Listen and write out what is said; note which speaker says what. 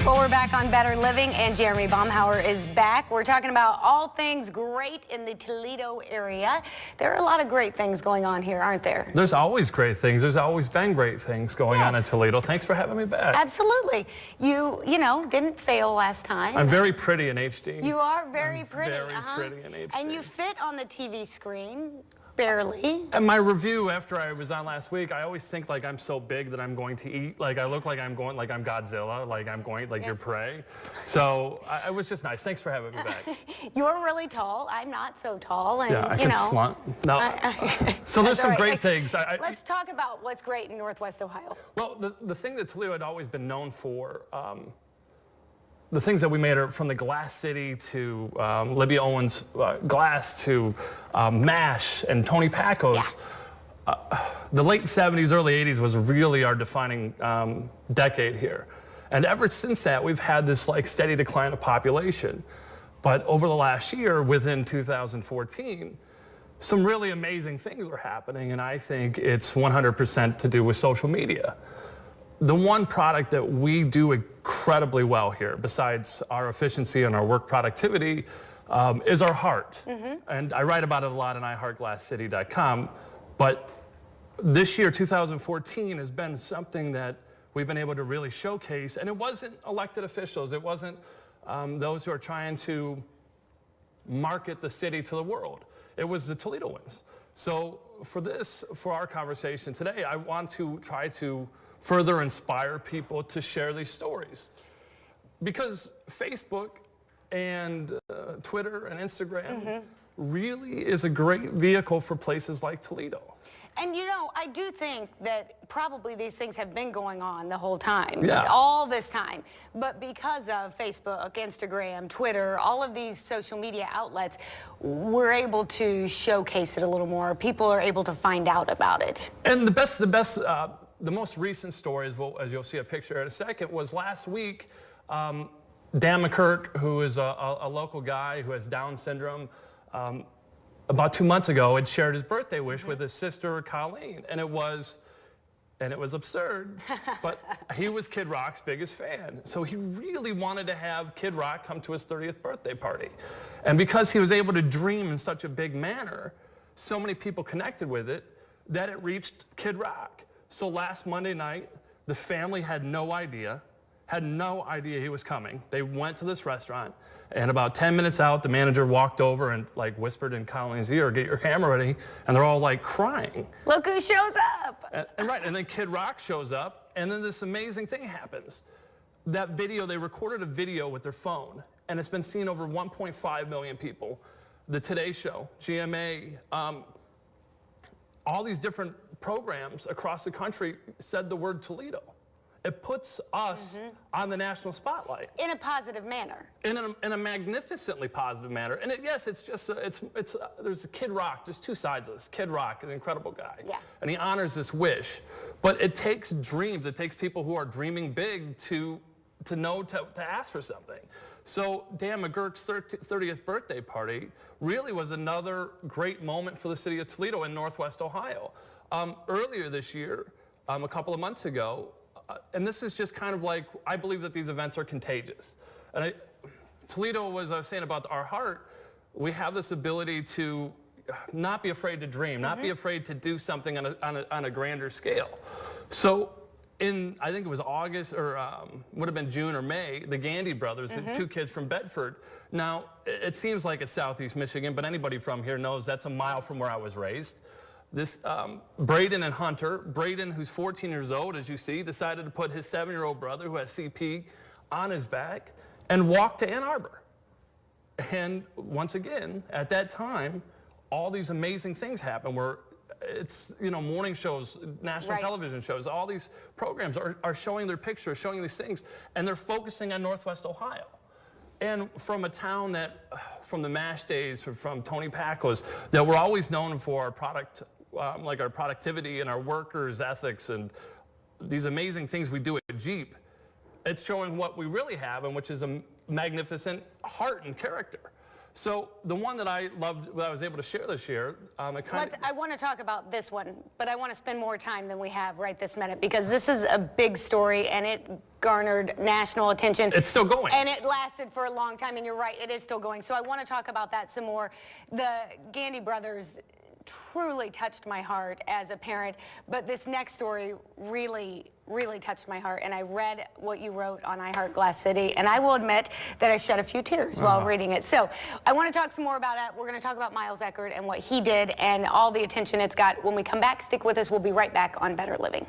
Speaker 1: Well, we're back on Better Living, and Jeremy Baumhower is back. We're talking about all things great in the Toledo area. There are a lot of great things going on here, aren't there?
Speaker 2: There's always great things. There's always been great things going on in Toledo. Thanks for having me back.
Speaker 1: Absolutely. You know, didn't fail last time.
Speaker 2: I'm very pretty in HD.
Speaker 1: You are very pretty.
Speaker 2: Very pretty in HD.
Speaker 1: And you fit on the TV screen. Barely.
Speaker 2: And my review after I was on last week, I always think like I'm so big that I'm going to eat. Like I look like I'm going, like I'm Godzilla, like I'm going, like you're prey. So it was just nice. Thanks for having me back.
Speaker 1: You're really tall. I'm not so tall. And,
Speaker 2: yeah, I can slunt. No. So there's some great things.
Speaker 1: Let's talk about what's great in Northwest Ohio.
Speaker 2: Well, the thing that Toledo had always been known for, the things that we made are from the Glass City to Libya Owens Glass to MASH and Tony Pacco's. Yeah. The late 70s, early 80s was really our defining decade here. And ever since that, we've had this like steady decline of population. But over the last year, within 2014, some really amazing things are happening. And I think it's 100% to do with social media. The one product that we do incredibly well here, besides our efficiency and our work productivity, is our heart. And I write about it a lot on iHeartGlassCity.com. But this year, 2014, has been something that we've been able to really showcase. And it wasn't elected officials. It wasn't those who are trying to market the city to the world. It was the Toledoans. So for our conversation today, I want to try to further inspire people to share these stories. Because Facebook and Twitter and Instagram really is a great vehicle for places like Toledo.
Speaker 1: And you know, I do think that probably these things have been going on the whole time,
Speaker 2: yeah.
Speaker 1: All this time. But because of Facebook, Instagram, Twitter, all of these social media outlets, we're able to showcase it a little more. People are able to find out about it.
Speaker 2: And the most recent story, as you'll see a picture in a second, was last week. Dan McKirk, who is a local guy who has Down syndrome, about 2 months ago had shared his birthday wish with his sister Colleen, and it was absurd, but he was Kid Rock's biggest fan, so he really wanted to have Kid Rock come to his 30th birthday party. And because he was able to dream in such a big manner, so many people connected with it that it reached Kid Rock. So last Monday night, the family had no idea he was coming. They went to this restaurant, and about 10 minutes out, the manager walked over and like whispered in Colleen's ear, "Get your camera ready," and they're all like crying.
Speaker 1: Look who shows up!
Speaker 2: And then Kid Rock shows up, and then this amazing thing happens. That video, they recorded a video with their phone, and it's been seen over 1.5 million people. The Today Show, GMA, all these different programs across the country said the word Toledo. It puts us on the national spotlight.
Speaker 1: In a positive manner.
Speaker 2: In a magnificently positive manner. And there's a Kid Rock, there's two sides of this. Kid Rock, an incredible guy.
Speaker 1: Yeah.
Speaker 2: And he honors this wish. But it takes dreams, it takes people who are dreaming big to ask for something. So Dan McGurk's 30th birthday party really was another great moment for the city of Toledo in Northwest Ohio. Earlier this year, a couple of months ago, and this is just kind of like, I believe that these events are contagious. And Toledo, as I was saying about our heart, we have this ability to not be afraid to dream, not be afraid to do something on a grander scale. So I think it was August, or would have been June or May, the Gandy brothers, the two kids from Bedford. Now, it seems like it's Southeast Michigan, but anybody from here knows that's a mile from where I was raised. This Braden and Hunter, Braden, who's 14 years old, as you see, decided to put his 7-year-old brother, who has CP, on his back and walk to Ann Arbor. And once again, at that time, all these amazing things happen where it's, morning shows, national television shows, all these programs are showing their pictures, showing these things, and they're focusing on Northwest Ohio. And from a town that, from the MASH days, from Tony Pacco's, that we're always known for our product, like our productivity and our workers' ethics and these amazing things we do at Jeep, it's showing what we really have, and which is a magnificent heart and character. So the one that I loved, that I was able to share this year, I
Speaker 1: want to talk about this one, but I want to spend more time than we have right this minute, because this is a big story and it garnered national attention.
Speaker 2: It's still going.
Speaker 1: And it lasted for a long time, and you're right, it is still going. So I want to talk about that some more. The Gandy brothers truly touched my heart as a parent, but this next story really touched my heart, and I read what you wrote on iHeartGlassCity, and I will admit that I shed a few tears while reading it. So I want to talk some more about it. We're going to talk about Miles Eckert and what he did and all the attention it's got. When we come back, stick with us. We'll be right back on Better Living.